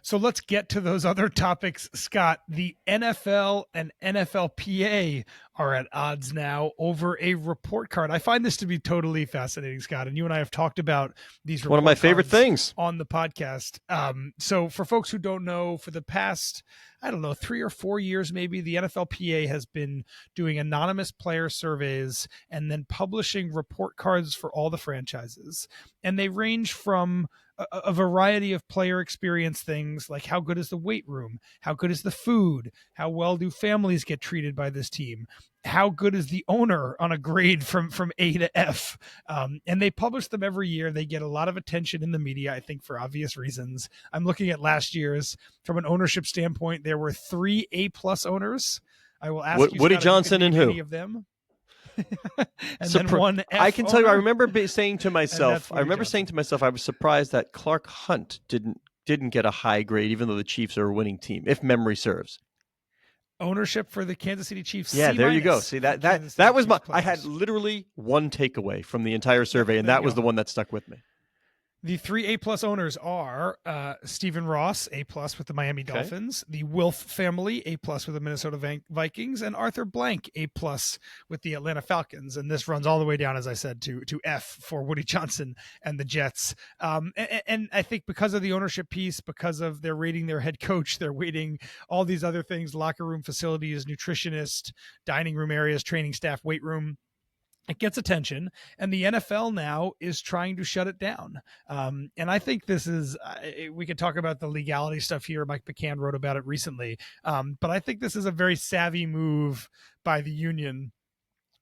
So let's get to those other topics, Scott. The NFL and NFLPA are at odds now over a report card. I find this to be totally fascinating, Scott, and you and I have talked about these report one of my favorite things on the podcast. So for folks who don't know, for the past, 3 or 4 years, maybe, the NFLPA has been doing anonymous player surveys and then publishing report cards for all the franchises. And they range from a variety of player experience things, like how good is the weight room? How good is the food? How well do families get treated by this team? How good is the owner on a grade from A to F? And they publish them every year. They get a lot of attention in the media, I think, for obvious reasons. I'm looking at last year's. From an ownership standpoint, there were 3 A+ owners. I will ask you, Woody Scott, Johnson and who? any of them. And then one F I can tell you, I owner. remember saying to myself, I was surprised that Clark Hunt didn't get a high grade, even though the Chiefs are a winning team, if memory serves. Ownership for the Kansas City Chiefs. Yeah, there you go. See, that was my. I had players. literally one takeaway from the entire survey, and that was the one that stuck with me. The 3 A+ owners are Stephen Ross, A+ with the Miami Dolphins, the Wilf family, A+ with the Minnesota Vikings, and Arthur Blank, A+ with the Atlanta Falcons. And this runs all the way down, as I said, to F for Woody Johnson and the Jets. And I think because of the ownership piece, because of their rating their head coach, they're rating all these other things, locker room facilities, nutritionist, dining room areas, training staff, weight room, it gets attention, and the NFL now is trying to shut it down. And I think this is, we could talk about the legality stuff here. Mike McCann wrote about it recently. But I think this is a very savvy move by the union,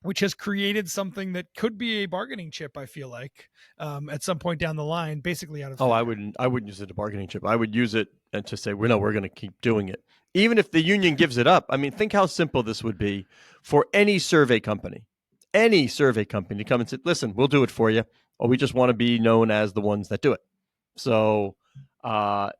which has created something that could be a bargaining chip, I feel like, at some point down the line, basically out of I wouldn't use it as a bargaining chip. I would use it and to say, we're going to keep doing it. Even if the union gives it up. I mean, think how simple this would be for any survey company to come and say, listen, we'll do it for you, or we just want to be known as the ones that do it. So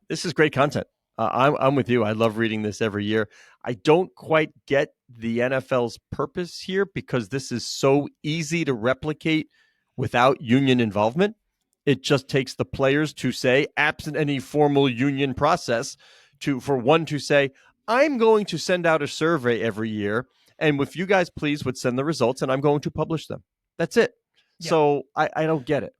this is great content. I'm with you. I love reading this every year. I don't quite get the NFL's purpose here, because this is so easy to replicate without union involvement. It just takes the players to say, absent any formal union process, for one to say, I'm going to send out a survey every year, and if you guys please would send the results, and I'm going to publish them. That's it. Yeah. So I don't get it.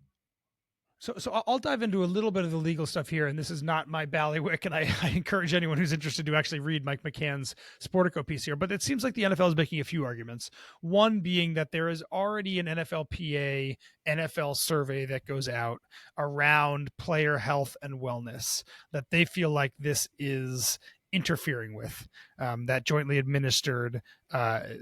So I'll dive into a little bit of the legal stuff here, and this is not my ballywick, and I encourage anyone who's interested to actually read Mike McCann's Sportico piece here. But it seems like the NFL is making a few arguments. One being that there is already an NFLPA NFL survey that goes out around player health and wellness, that they feel like this is interfering with that jointly administered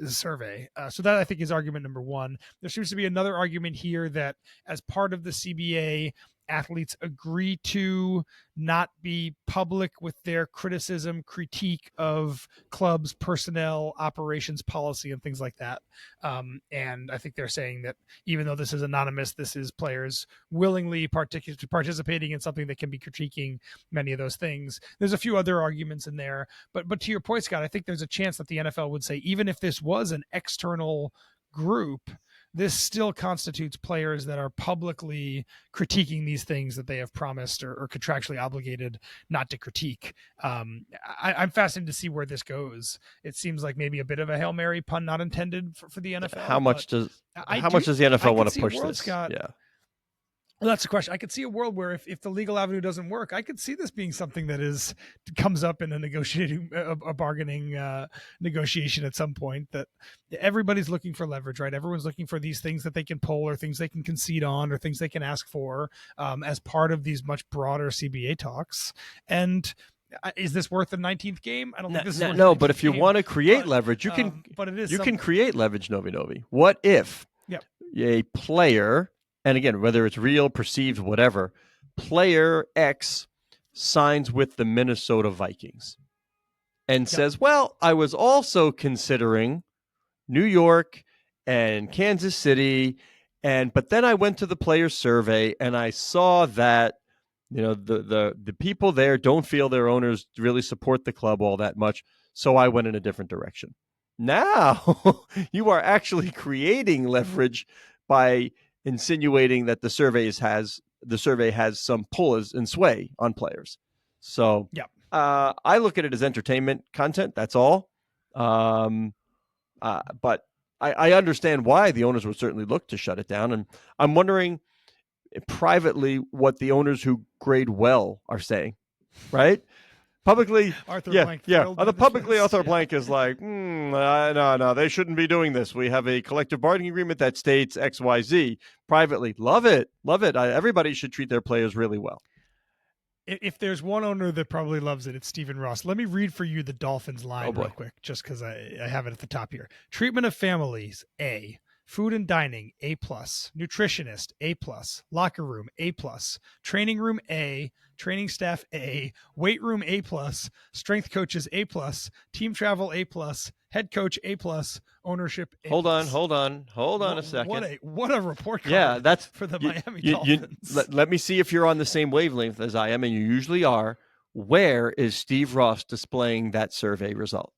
survey. So that, I think, is argument number one. There seems to be another argument here that as part of the CBA, athletes agree to not be public with their critique of clubs, personnel, operations policy, and things like that. And I think they're saying that even though this is anonymous, this is players willingly participating in something that can be critiquing many of those things. There's a few other arguments in there, but to your point, Scott, I think there's a chance that the NFL would say, even if this was an external group, this still constitutes players that are publicly critiquing these things that they have promised or contractually obligated not to critique. I'm fascinated to see where this goes. It seems like maybe a bit of a Hail Mary, pun not intended, for the NFL. How much does the NFL want to push this? Scott, yeah. Well, that's the question. I could see a world where if the legal avenue doesn't work, I could see this being something that comes up in a bargaining negotiation at some point, that everybody's looking for leverage, right? Everyone's looking for these things that they can pull, or things they can concede on, or things they can ask for as part of these much broader CBA talks. And is this worth the 19th game? I don't think this is worth no, but if you want to create leverage, you can create leverage, Novi. What if a player, and again, whether it's real, perceived, whatever, player X signs with the Minnesota Vikings and says, well, I was also considering New York and Kansas City, but then I went to the player survey and I saw that, the people there don't feel their owners really support the club all that much, so I went in a different direction. Now you are actually creating leverage by insinuating that the survey has some pull and sway on players. So I look at it as entertainment content. That's all. But I understand why the owners would certainly look to shut it down. And I'm wondering privately what the owners who grade well are saying, right? Publicly, Arthur yeah, Blank yeah. thrilled The by publicly, this. Arthur Blank is like, no, they shouldn't be doing this. We have a collective bargaining agreement that states X, Y, Z. Privately, love it. Everybody should treat their players really well. If there's one owner that probably loves it, it's Stephen Ross. Let me read for you the Dolphins line real quick, just because I have it at the top here. Treatment of families, A. Food and dining, A+. Nutritionist, A+. Locker room, A+. Training room, A. Training staff, A. Weight room, A+. Strength coaches, A+. Team travel, A+. Head coach, A+. Ownership, A+. Hold on a second. What a report card. Yeah, that's for the Miami Dolphins. Let me see if you're on the same wavelength as I am, and you usually are. Where is Steve Ross displaying that survey result?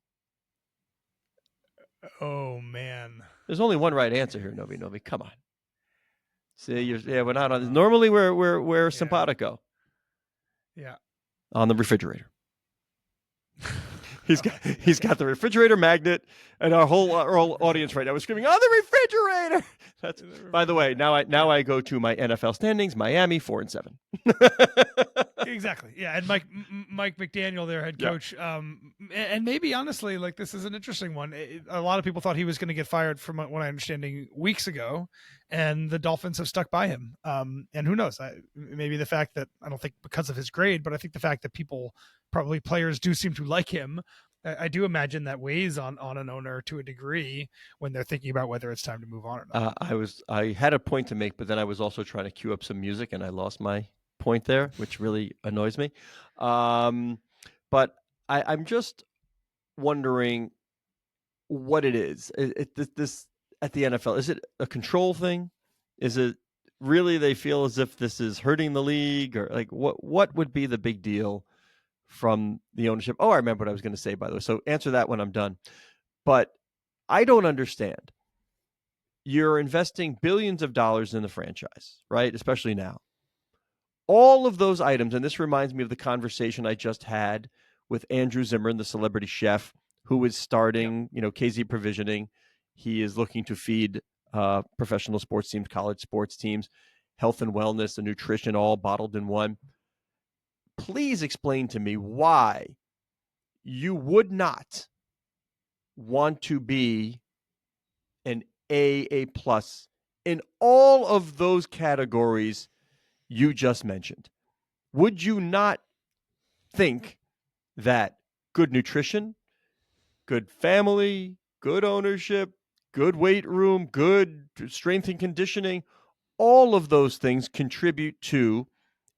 Oh man, there's only one right answer here, Novi. Come on. See, we're not on. Normally, we're simpatico. Yeah. On the refrigerator. He's got the refrigerator magnet, and our whole audience right now is screaming on the refrigerator. That's by the way. Now I go to my NFL standings. Miami 4-7. Exactly. Yeah, and Mike McDaniel, their head coach, and maybe honestly, like this is an interesting one. A lot of people thought he was going to get fired, from what I'm understanding, weeks ago, and the Dolphins have stuck by him. And who knows? Maybe the fact that, I don't think because of his grade, but I think the fact that players do seem to like him. I do imagine that weighs on an owner to a degree when they're thinking about whether it's time to move on or not. I had a point to make, but then I was also trying to cue up some music, and I lost my point there, which really annoys me. But I'm just wondering what it is. This at the NFL, is it a control thing? Is it really they feel as if this is hurting the league, or like what would be the big deal from the ownership? Oh, I remember what I was going to say, by the way. So answer that when I'm done. But I don't understand. You're investing billions of dollars in the franchise, right? Especially now. All of those items, and this reminds me of the conversation I just had with Andrew Zimmern, the celebrity chef, who is starting, KZ Provisioning. He is looking to feed professional sports teams, college sports teams, health and wellness and nutrition, all bottled in one. Please explain to me why you would not want to be an A+ in all of those categories you just mentioned. Would you not think that good nutrition, good family, good ownership, good weight room, good strength and conditioning, all of those things contribute to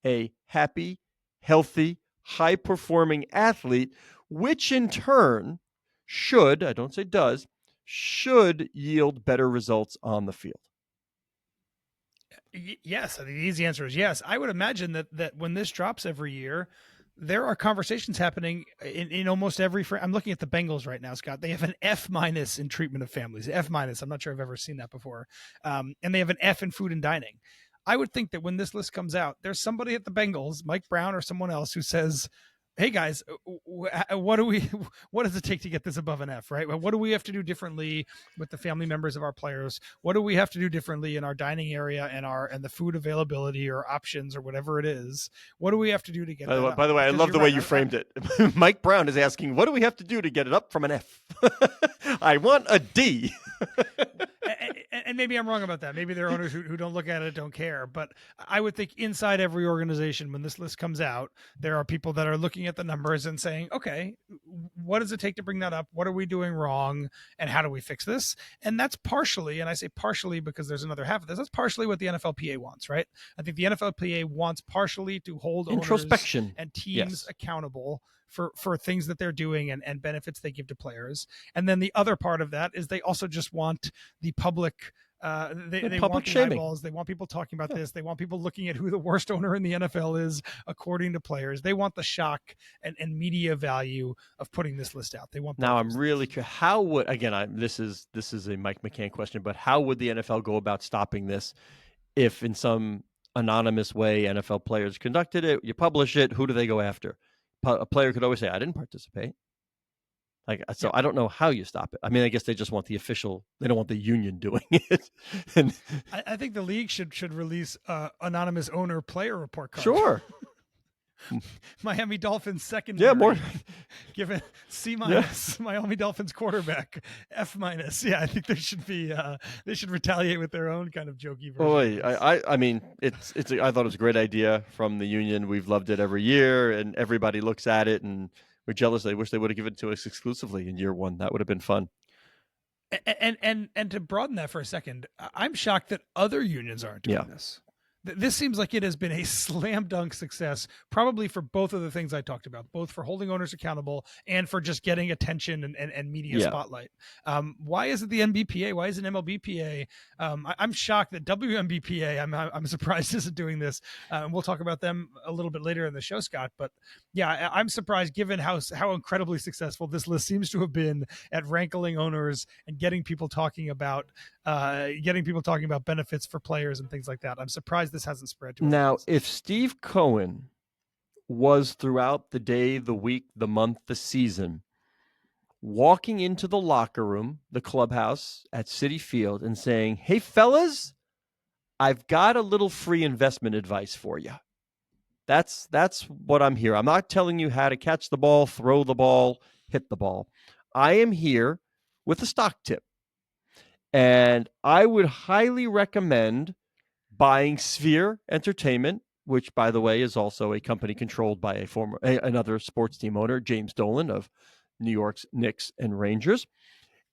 a happy, healthy, high-performing athlete, which in turn should, I don't say does, should yield better results on the field? Yes, I think the easy answer is yes. I would imagine that when this drops every year, there are conversations happening in almost every. I'm looking at the Bengals right now, Scott. They have an F- in treatment of families. F-. I'm not sure I've ever seen that before. And they have an F in food and dining. I would think that when this list comes out, there's somebody at the Bengals, Mike Brown or someone else, who says, hey guys, what does it take to get this above an F, right? What do we have to do differently with the family members of our players? What do we have to do differently in our dining area and the food availability or options or whatever it is? What do we have to do to get that up? By the way, I love the way you framed it. Mike Brown is asking, what do we have to do to get it up from an F? I want a D. And maybe I'm wrong about that. Maybe there are owners who don't look at it, don't care. But I would think inside every organization, when this list comes out, there are people that are looking at the numbers and saying, okay, what does it take to bring that up? What are we doing wrong? And how do we fix this? And that's partially, and I say partially because there's another half of this, that's partially what the NFLPA wants, right? I think the NFLPA wants partially to hold introspection owners and teams accountable for things that they're doing and benefits they give to players. And then the other part of that is they also just want the public they want the eyeballs. They want people talking about this. They want people looking at who the worst owner in the NFL is according to players. They want the shock and media value of putting this list out. They want. Now I'm really curious. How would, again, this is a Mike McCann question, but how would the NFL go about stopping this if in some anonymous way NFL players conducted it? You publish it. Who do they go after? a player could always say, I didn't participate. Like, so Yeah. I don't know how you stop it. I mean, I guess they just want the official, they don't want the union doing it. And I think the league should release anonymous owner player report card. sure. Miami Dolphins Yeah, more. secondary, given C-. Yeah. Miami Dolphins quarterback F-. Yeah, I think there should be they should retaliate with their own kind of jokey version. I mean, I thought it was a great idea from the union. We've loved it every year, and everybody looks at it, and we're jealous. I wish they would have given it to us exclusively in year one. That would have been fun. And to broaden that for a second, I'm shocked that other unions aren't doing this. This seems like it has been a slam dunk success, probably for both of the things I talked about, both for holding owners accountable and for just getting attention and media spotlight. Why is it the NBPA? Why isn't MLBPA? I'm shocked that WNBPA, I'm surprised isn't doing this. We'll talk about them a little bit later in the show, Scott. But yeah, I'm surprised given how incredibly successful this list seems to have been at rankling owners and getting people talking about benefits for players and things like that. I'm surprised this hasn't spread to now. If Steve Cohen was throughout the day, the week, the month, the season, walking into the locker room, the clubhouse at Citi Field, and saying, "Hey, fellas, I've got a little free investment advice for you." That's what I'm here. I'm not telling you how to catch the ball, throw the ball, hit the ball. I am here with a stock tip. And I would highly recommend buying Sphere Entertainment, which, by the way, is also a company controlled by another sports team owner, James Dolan of New York's Knicks and Rangers.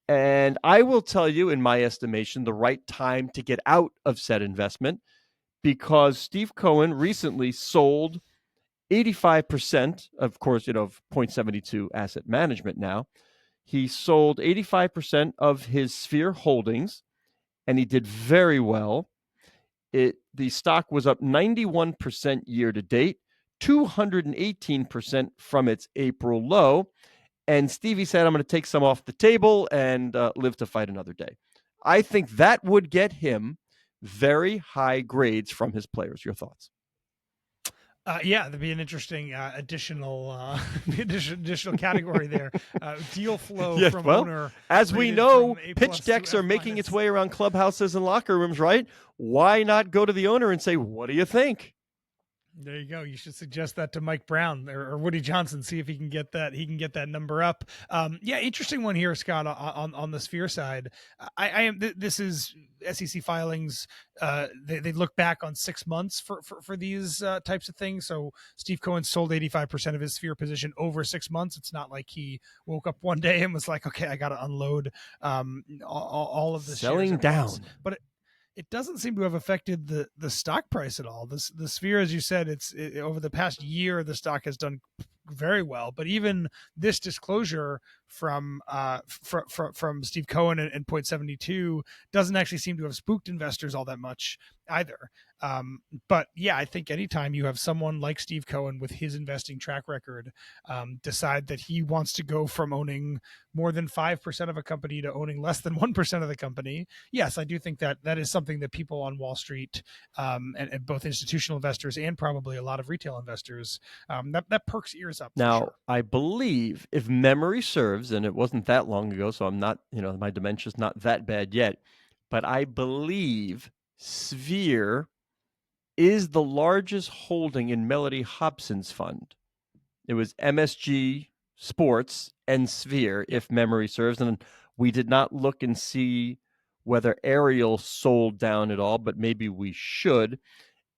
And I will tell you, in my estimation, the right time to get out of said investment, because Steve Cohen recently sold 85%, of course, of Point72 Asset Management now. He sold 85% of his Sphere holdings, and he did very well. The stock was up 91% year to date, 218% from its April low. And Stevie said, I'm going to take some off the table and live to fight another day. I think that would get him very high grades from his players. Your thoughts? Yeah, that'd be an interesting additional category there. Deal flow from owner. As we know, pitch decks are making its way around clubhouses and locker rooms, right? Why not go to the owner and say, what do you think? There you go. You should suggest that to Mike Brown or Woody Johnson. See if he can get that. He can get that number up. Yeah, interesting one here, Scott. On the Sphere side, I am. This is SEC filings. They look back on 6 months for these types of things. So Steve Cohen sold 85% of his Sphere position over 6 months. It's not like he woke up one day and was like, okay, I got to unload all of the selling down. But it doesn't seem to have affected the stock price at all. The Sphere, as you said, over the past year, the stock has done very well. But even this disclosure from Steve Cohen and Point72 doesn't actually seem to have spooked investors all that much either. But yeah, I think anytime you have someone like Steve Cohen with his investing track record decide that he wants to go from owning more than 5% of a company to owning less than 1% of the company, yes, I do think that is something that people on Wall Street and both institutional investors and probably a lot of retail investors, that perks ears up. Now, sure. I believe, if memory serves, and it wasn't that long ago, so I'm not, my dementia's not that bad yet, but I believe Sphere is the largest holding in Melody Hobson's fund. It was MSG Sports and Sphere, if memory serves. And we did not look and see whether Ariel sold down at all, but maybe we should.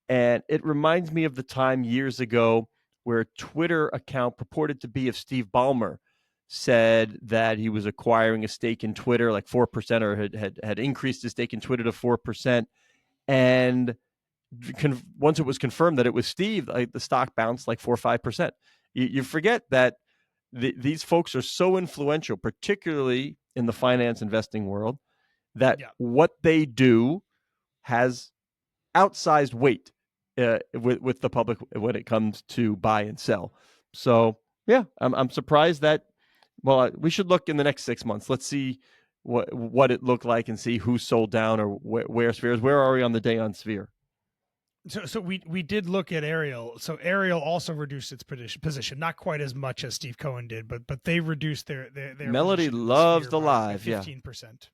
And it reminds me of the time years ago where a Twitter account purported to be of Steve Ballmer said that he was acquiring a stake in Twitter, like 4%, or had increased his stake in Twitter to 4%. And once it was confirmed that it was Steve, the stock bounced like 4 or 5%. You forget that these folks are so influential, particularly in the finance investing world, that what they do has outsized weight with the public when it comes to buy and sell. So yeah, I'm surprised that. Well, we should look in the next 6 months. Let's see what it looked like and see who sold down or where Sphere is. Where are we on the day on Sphere? So we did look at Ariel. So Ariel also reduced its position, not quite as much as Steve Cohen did, but they reduced their Melody position in the loves Sphere the by live. Yeah. 15%.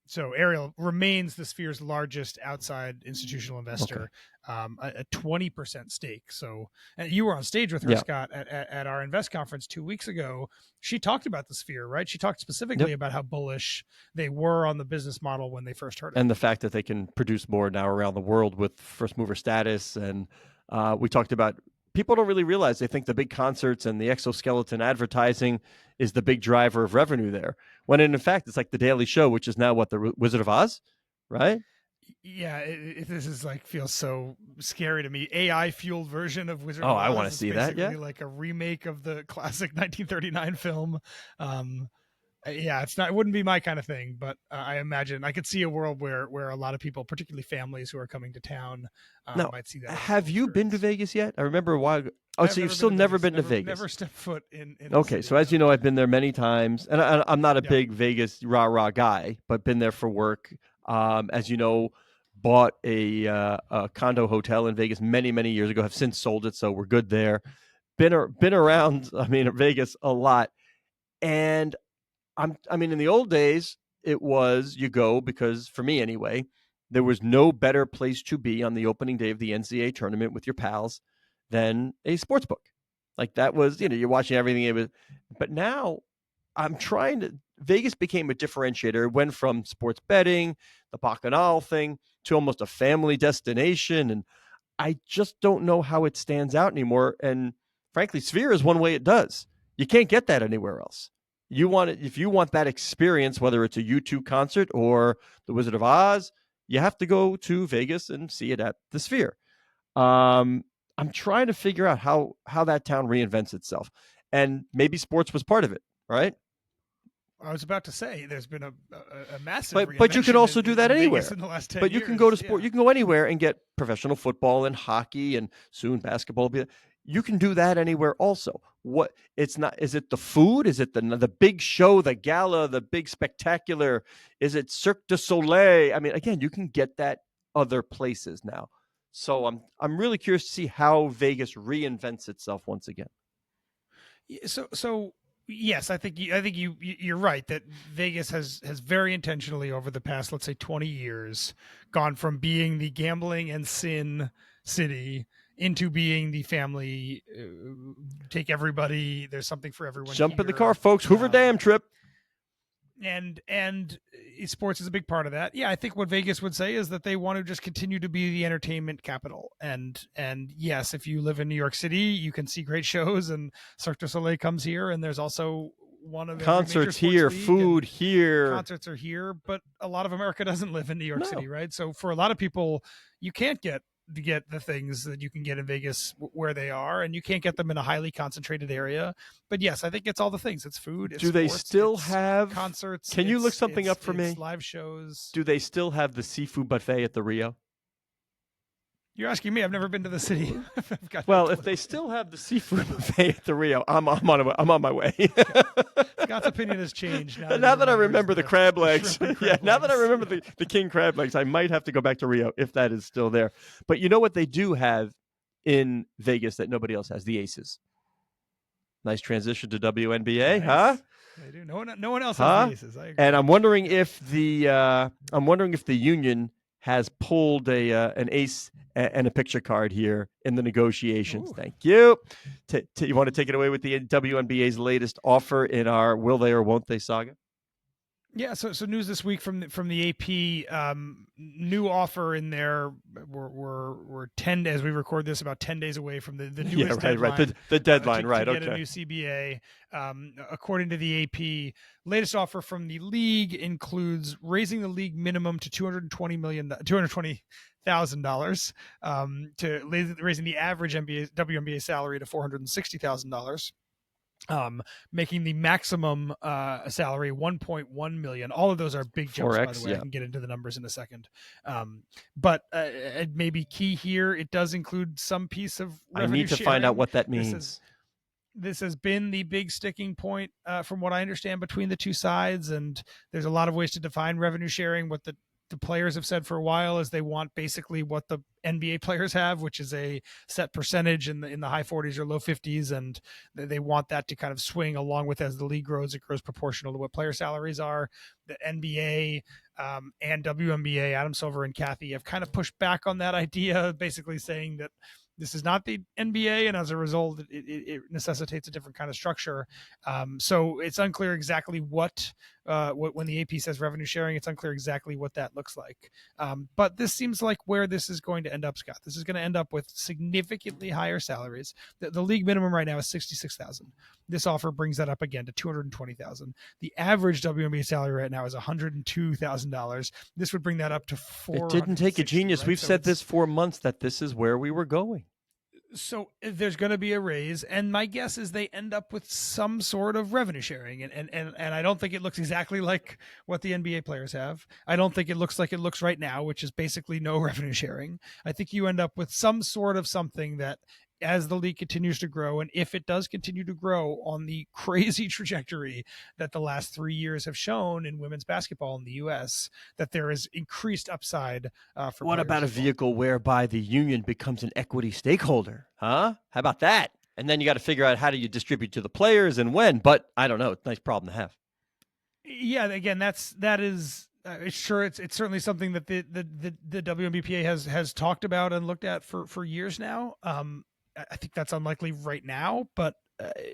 So Ariel remains the Sphere's largest outside institutional investor, a 20% stake. So, and you were on stage with her, Yeah. Scott, at our Invest conference 2 weeks ago. She talked about the Sphere, right? She talked specifically Yep. about how bullish they were on the business model when they first heard it. And the fact that they can produce more now around the world with first mover status. And we talked about, people don't really realize, they think the big concerts and the exoskeleton advertising is the big driver of revenue there. When in fact, it's like the Daily Show, which is now what, the Wizard of Oz, right? Yeah, this is like feels so scary to me. AI fueled version of Wizard Oh, of Oz. I want to It's see that. basically Yeah. like a remake of the classic 1939 film. Yeah, it's not. It wouldn't be my kind of thing, but I imagine I could see a world where a lot of people, particularly families who are coming to town, Now, might see that. have you been to Vegas yet? I remember a while ago. Oh, I've so you've never still been to never Vegas. been to Vegas? Never stepped foot in the Okay, city, so as no. you know, I've been there many times, and I'm not a big Vegas rah guy, but been there for work. As you know, bought a condo hotel in Vegas many years ago. Have since sold it, so we're good there. Been around, I mean, Vegas a lot, and I mean, in the old days, it was, you go because, for me anyway, there was no better place to be on the opening day of the NCAA tournament with your pals than a sports book. Like, that was, you're watching everything. It was, but now I'm trying to. Vegas became a differentiator. It went from sports betting, the Bacchanal thing, to almost a family destination, and I just don't know how it stands out anymore. And frankly, Sphere is one way it does. You can't get that anywhere else. You want it, if you want that experience, whether it's a U2 concert or the Wizard of Oz, you have to go to Vegas and see it at the Sphere. I'm trying to figure out how that town reinvents itself, and maybe sports was part of it, right? I was about to say there's been a massive but you can also do that anywhere. in the last 10 But you years. can go to sport. You can go anywhere and get professional football and hockey and soon basketball. You can do that anywhere also. What it's not, is it the food? Is it the big show, the gala, the big spectacular? Is it Cirque du Soleil? I mean, again, you can get that other places now. So I'm really curious to see how Vegas reinvents itself once again. So yes, I think you're right that Vegas has very intentionally over the past, let's say, 20 years gone from being the gambling and sin city into being the family, take everybody, there's something for everyone. Jump in the car, folks. Hoover Dam trip. And sports is a big part of that. Yeah, I think what Vegas would say is that they want to just continue to be the entertainment capital. And yes, if you live in New York City, you can see great shows, and Cirque du Soleil comes here, and there's also one of concerts here, food here, concerts are here, but a lot of America doesn't live in New York City, right? So for a lot of people, you can't get the things that you can get in Vegas where they are, and you can't get them in a highly concentrated area. But yes, I think it's all the things. It's food. It's do they sports, still have concerts? Can you look something up for me? Live shows. Do they still have the seafood buffet at the Rio? You're asking me. I've never been to the city. Well, if they still have the seafood buffet at the Rio, I'm on my way. Scott's opinion has changed now that I remember the crab legs. Now that I remember the king crab legs, I might have to go back to Rio if that is still there. But you know what they do have in Vegas that nobody else has? The Aces. Nice transition to WNBA, nice. Huh? They do. No one else has the Aces. I agree. And I'm wondering if the union has pulled an ace and a picture card here in the negotiations. Ooh. Thank you. You want to take it away with the WNBA's latest offer in our will they or won't they saga? Yeah, so news this week from the AP, new offer in there. We're 10 as we record this, about 10 days away from the newest deadline. The deadline, to right? Get a new CBA. According to the AP, latest offer from the league includes raising the league minimum to $220,000, to raising the average WNBA salary to $460,000. Making the maximum salary $1.1 million. All of those are big jumps, 4X, by the way. I can get into the numbers in a second. But it may be key here. It does include some piece of revenue I need to sharing. find out what that means. This has been the big sticking point, from what I understand, between the two sides. And there's a lot of ways to define revenue sharing. What the the players have said for a while is they want basically what the NBA players have, which is a set percentage in the high 40s or low 50s, and they want that to kind of swing along with as the league grows. It grows proportional to what player salaries are. The NBA and WNBA, Adam Silver and Kathy, have kind of pushed back on that idea, basically saying that this is not the NBA, and as a result, it necessitates a different kind of structure. So it's unclear exactly what when the AP says revenue sharing, it's unclear exactly what that looks like. But this seems like where this is going to end up, Scott. This is going to end up with significantly higher salaries. The league minimum right now is $66,000. This offer brings that up again to $220,000. The average WNBA salary right now is $102,000. This would bring that up to $460,000. It didn't take a genius. Right? We've said this for months that this is where we were going. So there's going to be a raise, and my guess is they end up with some sort of revenue sharing, and I don't think it looks exactly like what the NBA players have. I don't think it looks like it looks right now, which is basically no revenue sharing. I think you end up with some sort of something that, as the league continues to grow, and if it does continue to grow on the crazy trajectory that the last 3 years have shown in women's basketball in the U.S., that there is increased upside for What about a vehicle whereby the union becomes an equity stakeholder? Huh? How about that? And then you got to figure out how do you distribute to the players and when. But I don't know. It's a nice problem to have. Yeah, again, that is sure it's certainly something that the WNBPA has talked about and looked at for years now. I think that's unlikely right now, but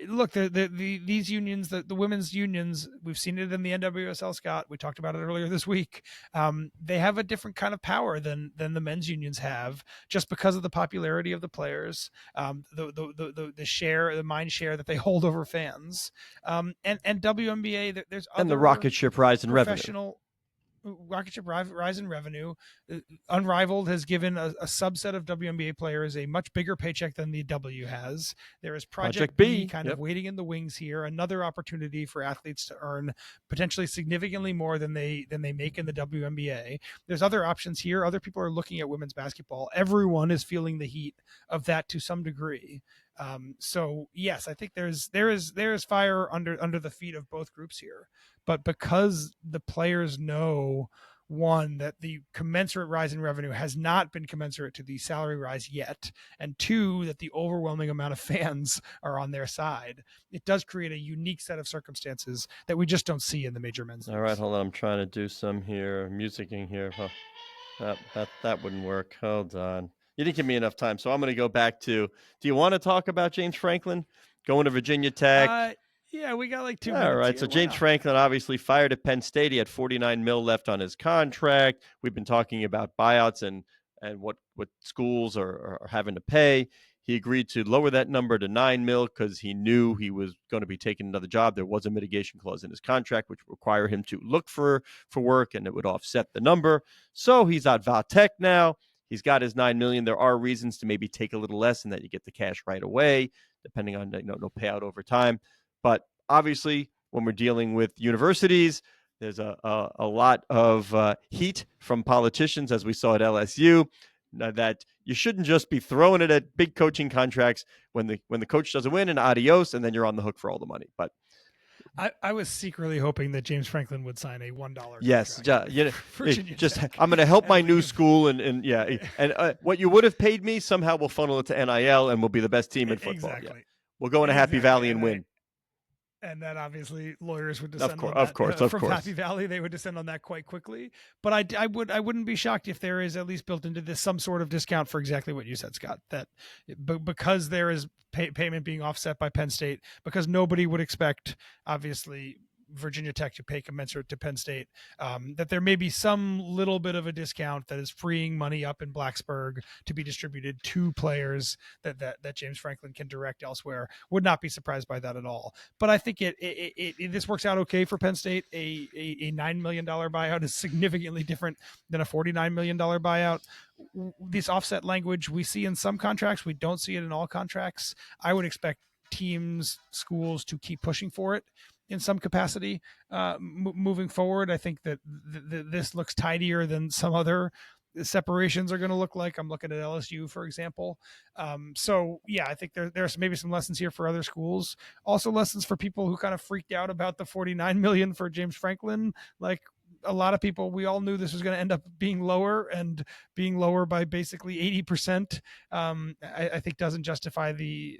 look, these unions, the women's unions, we've seen it in the NWSL, Scott. We talked about it earlier this week. They have a different kind of power than the men's unions have, just because of the popularity of the players, the share, the mind share that they hold over fans, and WNBA. There's other and the rocket ship rise in revenue. Rocket ship rise in revenue. Unrivaled has given a subset of WNBA players a much bigger paycheck than the W has. There is Project B kind of waiting in the wings here, another opportunity for athletes to earn potentially significantly more than they make in the WNBA. There's other options here. Other people are looking at women's basketball. Everyone is feeling the heat of that to some degree. So yes, I think there is fire under the feet of both groups here, but because the players know, one, that the commensurate rise in revenue has not been commensurate to the salary rise yet, and two, that the overwhelming amount of fans are on their side, it does create a unique set of circumstances that we just don't see in the major men's leagues. All right, hold on. I'm trying to do some here, musicking here. That wouldn't work. Hold on. You didn't give me enough time, so I'm going to go back to, do you want to talk about James Franklin going to Virginia Tech? Yeah, we got like 2 minutes. All right, here. so James Franklin obviously fired at Penn State. He had $49 million left on his contract. We've been talking about buyouts and what schools are having to pay. He agreed to lower that number to $9 million because he knew he was going to be taking another job. There was a mitigation clause in his contract, which would require him to look for work, and it would offset the number. So he's at Valtech now. He's got his $9 million. There are reasons to maybe take a little less, and that you get the cash right away, depending on no payout over time. But obviously, when we're dealing with universities, there's a lot of heat from politicians, as we saw at LSU, that you shouldn't just be throwing it at big coaching contracts when the coach doesn't win, and adios, and then you're on the hook for all the money. But I was secretly hoping that James Franklin would sign a $1 yes, Virginia Tech. I'm going to help my new school, and what you would have paid me somehow will funnel it to NIL, and we'll be the best team in football. Exactly. Yeah. We'll go into Happy Valley and win. And then obviously lawyers would descend on that. From Happy Valley, they would descend on that quite quickly. But I wouldn't be shocked if there is at least built into this some sort of discount for exactly what you said, Scott. That because there is payment being offset by Penn State, because nobody would expect, obviously, Virginia Tech to pay commensurate to Penn State, that there may be some little bit of a discount that is freeing money up in Blacksburg to be distributed to players that James Franklin can direct elsewhere. Would not be surprised by that at all. But I think this works out okay for Penn State. A $9 million buyout is significantly different than a $49 million buyout. This offset language we see in some contracts, we don't see it in all contracts. I would expect teams, schools to keep pushing for it in some capacity moving forward. I think that this looks tidier than some other separations are going to look like. I'm looking at LSU, for example. So yeah, I think there's maybe some lessons here for other schools. Also lessons for people who kind of freaked out about the $49 million for James Franklin. Like, a lot of people, we all knew this was going to end up being lower, and being lower by basically 80%. I think doesn't justify the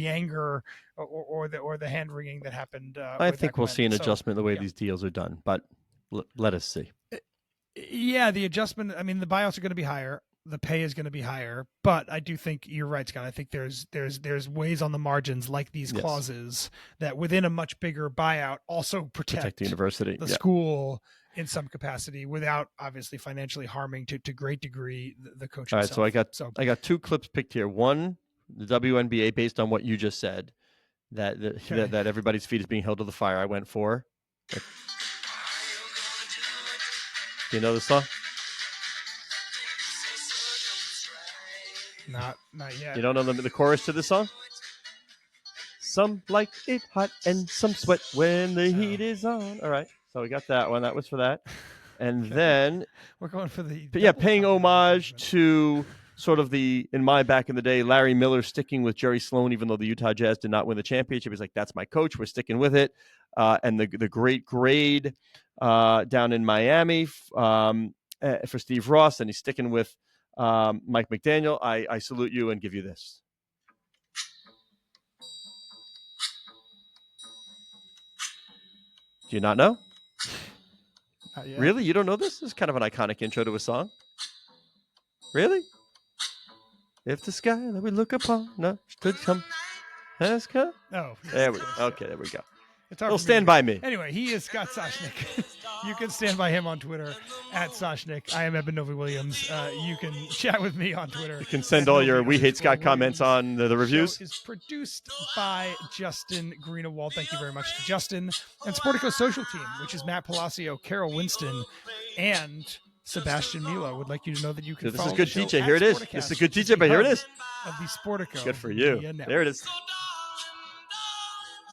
anger or the hand wringing that happened. I think we'll see an So, adjustment in the way these deals are done, but let us see. Yeah, the adjustment. I mean, the buyouts are going to be higher. The pay is going to be higher, but I do think you're right, Scott. I think there's ways on the margins, like these clauses, that within a much bigger buyout also protect the university, the school in some capacity, without obviously financially harming to great degree the coach. All right, himself. so I got two clips picked here. One, the WNBA, based on what you just said, that everybody's feet is being held to the fire. I went for. Do you know the song? Not yet. You don't know the chorus to this song? Some like it hot and some sweat when the heat is on. All right, so we got that one. That was for that. And then we're going for the paying homage to sort of in my back in the day, Larry Miller sticking with Jerry Sloan, even though the Utah Jazz did not win the championship. He's like, that's my coach. We're sticking with it. And the great grade down in Miami for Steve Ross, and he's sticking with Mike McDaniel. I salute you and give you this. Do you not know? Really? You don't know this? This is kind of an iconic intro to a song. Really? If the sky that we look upon should come has come. Oh, there we go. Okay, there we go. He'll stand by me. Anyway, he is Scott Soshnick. You can stand by him on Twitter at Soshnick. I am Eben Novi-Williams. You can chat with me on Twitter. You can send all your We Hate Scott comments on the reviews. Is produced by Justin Greenewald. Thank you very much to Justin. And Sporticast social team, which is Matt Palacio, Carol Winston, and Sebastian Milo. Would like you to know that you can follow this is good DJ. Here it is. This is a good DJ, but here it is. Of the Sporticast. Good for you. There it is.